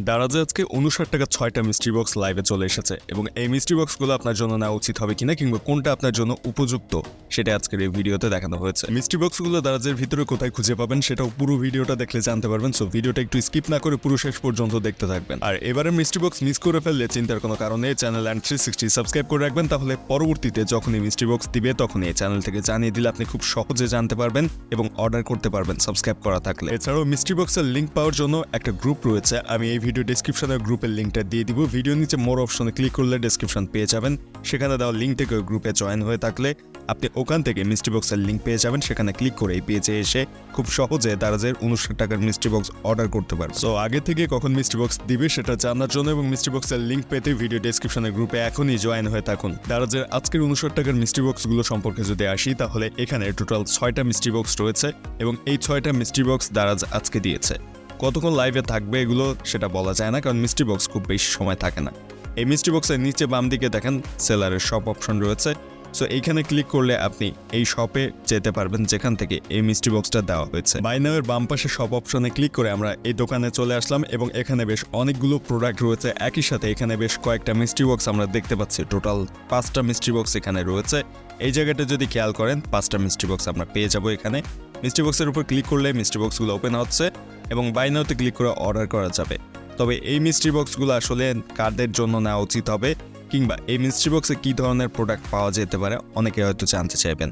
দারাজে আজকে 59 টাকা 6টা মিস্ট্রি বক্স লাইভে চলে এসেছে এবং এই মিস্ট্রি বক্সগুলো আপনার জন্য নেওয়া উচিত হবে কিনা কিংবা কোনটা আপনার জন্য উপযুক্ত সেটা আজকের এই ভিডিওতে দেখানো হয়েছে। মিস্ট্রি বক্সগুলো দারাজের ভিতরে কোথায় খুঁজে পাবেন সেটাও পুরো ভিডিওটা দেখলে জানতে পারবেন। সো ভিডিওটা একটু স্কিপ না করে পুরো শেষ পর্যন্ত দেখতে থাকবেন। আর এবারে মিস্ট্রি বক্স মিস করে ফেললে চিন্তার কোনো কারণে চ্যানেল অ্যান্ড 360 সাবস্ক্রাইব করে রাখবেন, তাহলে পরবর্তীতে যখনই মিস্ট্রি বক্স দিবে তখন এই চ্যানেল থেকে জানিয়ে দিলে আপনি খুব সহজে জানতে পারবেন এবং অর্ডার করতে পারবেন সাবস্ক্রাইব করা থাকলে। এছাড়াও মিস্ট্রি বক্সের লিঙ্ক পাওয়ার জন্য একটা গ্রুপ রয়েছে, আমি এই ভিডিও ডেসক্রিপশনে গ্রুপের লিঙ্কটা দিয়ে দিব। ভিডিও নিচে মোর অপশনে ক্লিক করলে ডেসক্রিপশন পেয়ে যাবেন, সেখানে দেওয়া লিঙ্ক থেকে গ্রুপে জয়েন হয়ে থাকলে আপনি ওখান থেকে মিস্ট্রি বক্সের লিঙ্ক পেয়ে যাবেন। সেখানে ক্লিক করে এই পেজে এসে খুব সহজে দারাজের 59 টাকার মিস্ট্রি বক্স অর্ডার করতে পারবেন। সো আগে থেকে কখন মিস্ট্রি বক্স দিবে সেটা জানার জন্য এবং মিস্ট্রি বক্সের লিঙ্ক পেতে ভিডিও ডেসক্রিপশনের গ্রুপে এখনই জয়েন হয়ে থাকুন। দারাজের আজকের 59 টাকার মিস্ট্রি বক্সগুলো সম্পর্কে যদি আসি, তাহলে এখানে টোটাল 6টা মিস্ট্রি বক্স রয়েছে এবং এই 6টা মিস্ট্রি বক্স দারাজ আজকে দিয়েছে। কতক্ষণ লাইভে থাকবে এগুলো সেটা বলা যায় না, কারণ মিস্ট্রি বক্স খুব বেশি সময় থাকে না। এই মিস্ট্রি বক্সের নিচে বাম দিকে দেখেন সেলারের শপ অপশন রয়েছে। সো এইখানে ক্লিক করলে আপনি এই শপে যেতে পারবেন যেখান থেকে এই মিস্ট্রি বক্সটা দেওয়া হয়েছে। বাই নাও এর বাম পাশে শপ অপশনে ক্লিক করে আমরা এই দোকানে চলে আসলাম এবং এখানে বেশ অনেকগুলো প্রোডাক্ট রয়েছে। একই সাথে এখানে বেশ কয়েকটা মিস্ট্রি বক্স আমরা দেখতে পাচ্ছি। টোটাল 5টা মিস্ট্রি বক্স এখানে রয়েছে। এই জায়গাটা যদি খেয়াল করেন 5টা মিস্ট্রি বক্স আমরা পেয়ে যাবো এখানে। মিস্ট্রি বক্সের উপর ক্লিক করলে মিস্ট্রি বক্সগুলো ওপেন হচ্ছে এবং বাই নাওতে ক্লিক করে অর্ডার করা যাবে। তবে এই মিস্ট্রি বক্সগুলো আসলে কাদের জন্য নেওয়া উচিত হবে কিংবা এই মিস্ট্রি বক্সে কী ধরনের প্রোডাক্ট পাওয়া যেতে পারে অনেকে হয়তো জানতে চাইবেন।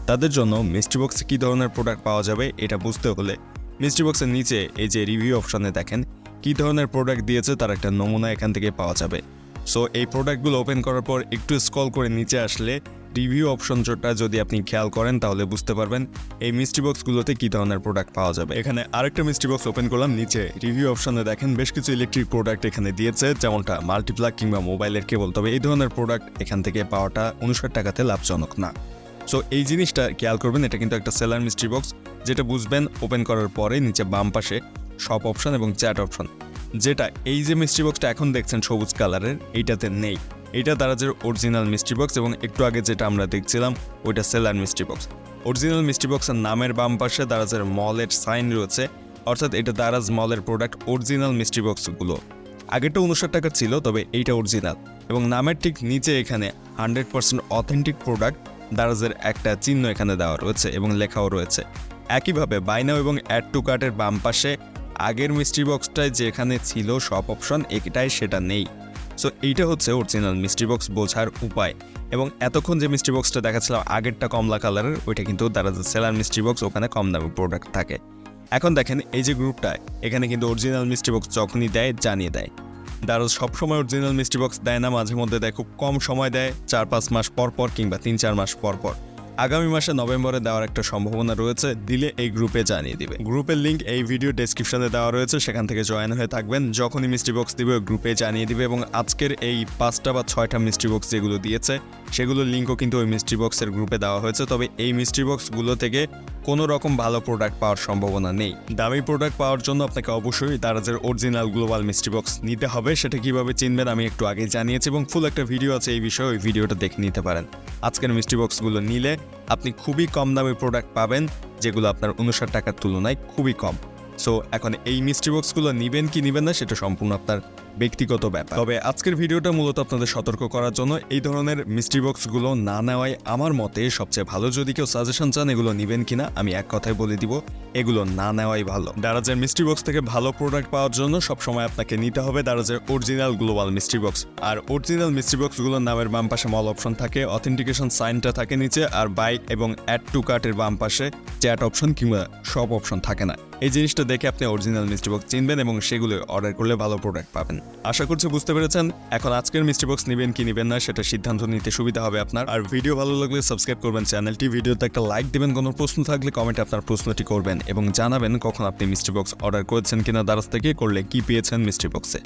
তাদের জন্য মিস্ট্রি বক্সে কী ধরনের প্রোডাক্ট পাওয়া যাবে এটা বুঝতে হলে মিস্ট্রি বক্সের নিচে এই যে রিভিউ অপশনে দেখেন কী ধরনের প্রোডাক্ট দিয়েছে তার একটা নমুনা এখান থেকে পাওয়া যাবে। সো এই প্রোডাক্টগুলো ওপেন করার পর একটু স্ক্রল করে নিচে আসলে রিভিউ অপশনটা যদি আপনি খেয়াল করেন তাহলে বুঝতে পারবেন এই মিস্ট্রি বক্সগুলোতে কী ধরনের প্রোডাক্ট পাওয়া যাবে। এখানে আরেকটা মিস্ট্রি বক্স ওপেন করলাম, নিচে রিভিউ অপশনে দেখেন বেশ কিছু ইলেকট্রিক প্রোডাক্ট এখানে দিয়েছে, যেমনটা মাল্টিপ্লাগ কিংবা মোবাইলের কেবল। তবে এই ধরনের প্রোডাক্ট এখান থেকে পাওয়াটা 59 টাকাতে লাভজনক না। সো এই জিনিসটা খেয়াল করবেন, এটা কিন্তু একটা সেলার মিস্ট্রি বক্স। যেটা বুঝবেন ওপেন করার পরে নিচে বাম পাশে শপ অপশন এবং চ্যাট অপশন, যেটা এই যে মিস্ট্রি বক্সটা এখন দেখছেন সবুজ কালারের এইটাতে নেই। এটা দারাজের অরিজিনাল মিস্ট্রি বক্স এবং একটু আগে যেটা আমরা দেখছিলাম ওইটা seller mystery box. Original mystery বক্সের নামের বাম পাশে দারাজের মলের সাইন রয়েছে, অর্থাৎ এটা দারাজ মলের প্রোডাক্ট। অরিজিনাল মিস্ট্রি বক্সগুলো আগেটা 59 টাকা ছিল, তবে এইটা অরিজিনাল এবং নামের ঠিক নিচে এখানে 100% অথেন্টিক প্রোডাক্ট দারাজের একটা চিহ্ন এখানে দেওয়া রয়েছে এবং লেখাও রয়েছে। একইভাবে বাই নাও এবং অ্যাড টু কার্টের বাম পাশে আগের মিস্ট্রি বক্সটায় যেখানে ছিল শপ অপশন এটাই সেটা নেই। সো এইটা হচ্ছে অরিজিনাল মিস্ট্রি বক্স বোঝার উপায়। এবং এতক্ষণ যে মিস্ট্রি বক্সটা দেখাচ্ছিলাম আগেরটা কমলা কালারের, ওইটা কিন্তু দারাজের সেলার মিস্ট্রি বক্স, ওখানে কম দামি প্রোডাক্ট থাকে। এখন দেখেন এই যে গ্রুপটায় এখানে কিন্তু অরিজিনাল মিস্ট্রি বক্স যখনই দেয় জানিয়ে দেয়। দারাজ সবসময় অরিজিনাল মিস্ট্রি বক্স দেয় না, মাঝে মধ্যে দেয়, খুব কম সময় দেয়, 4-5 মাস পর পর কিংবা 3-4 মাস পর পর। আগামী মাসে নভেম্বরে দেওয়ার একটা সম্ভাবনা রয়েছে, দিলে এই গ্রুপে জানিয়ে দিবে। গ্রুপের লিঙ্ক এই ভিডিও ডেসক্রিপশনে দেওয়া রয়েছে, সেখান থেকে জয়েন হয়ে থাকবেন। যখনই মিস্ট্রি বক্স দিবে গ্রুপে জানিয়ে দিবে এবং আজকের এই 5টা বা 6টা মিস্ট্রি বক্স যেগুলো দিয়েছে সেগুলোর লিঙ্কও কিন্তু ওই মিস্ট্রি বক্সের গ্রুপে দেওয়া হয়েছে। তবে এই মিস্ট্রি বক্সগুলো থেকে কোনো রকম ভালো প্রোডাক্ট পাওয়ার সম্ভাবনা নেই। দামি প্রোডাক্ট পাওয়ার জন্য আপনাকে অবশ্যই দারাজের অরিজিনাল গ্লোবাল মিস্ট্রি বক্স নিতে হবে। সেটা কিভাবে চিনবেন আমি একটু আগে জানিয়েছি এবং ফুল একটা ভিডিও আছে এই বিষয়ে, ওই ভিডিওটা দেখে নিতে পারেন। আজকের মিস্ট্রি বক্সগুলো নিলে আপনি খুবই কম দামি প্রোডাক্ট পাবেন, যেগুলো আপনার 59 টাকার তুলনায় খুবই কম। সো এখন এই মিস্ট্রি বক্সগুলো নিবেন কি নিবেন না সেটা সম্পূর্ণ আপনার ব্যক্তিগত ব্যাপার। তবে আজকের ভিডিওটা মূলত আপনাদের সতর্ক করার জন্য। এই ধরনের মিস্ট্রি বক্সগুলো না নেওয়াই আমার মতে সবচেয়ে ভালো। যদি কেউ সাজেশন চান এগুলো নিবেন কিনা, আমি এক কথায় বলে দিব এগুলো না নেওয়াই ভালো। দারাজের মিস্ট্রি বক্স থেকে ভালো প্রোডাক্ট পাওয়ার জন্য সবসময় আপনাকে নিতে হবে দারাজের অরিজিনাল গ্লোবাল মিস্ট্রি বক্স। আর অরিজিনাল মিস্ট্রি বক্সগুলোর নামের বাম পাশে মল অপশন থাকে, অথেন্টিকেশন সাইনটা থাকে নিচে, আর বাই এবং অ্যাড টু কার্টের বাম পাশে চ্যাট অপশন কিংবা শপ অপশন থাকে না। এই জিনিসটা দেখে আপনি অরিজিনাল মিস্ট্রি বক্স চিনবেন এবং সেগুলো অর্ডার করলে ভালো প্রোডাক্ট পাবেন। আশা করছি বুঝতে পেরেছেন। এখন আজকের মিস্ট্রি বক্স নেবেন কি নেবেন না সেটা সিদ্ধান্ত নিতে সুবিধা হবে আপনার। আর ভিডিও ভালো লাগলে সাবস্ক্রাইব করবেন চ্যানেলটি, ভিডিওতে একটা লাইক দেবেন, কোনো প্রশ্ন থাকলে কমেন্টে আপনার প্রশ্নটি করবেন এবং জানাবেন কখন আপনি মিস্ট্রি বক্স অর্ডার করেছেন কিনা, দারাজ থেকে করলে কি পেয়েছেন মিস্ট্রি বক্সে।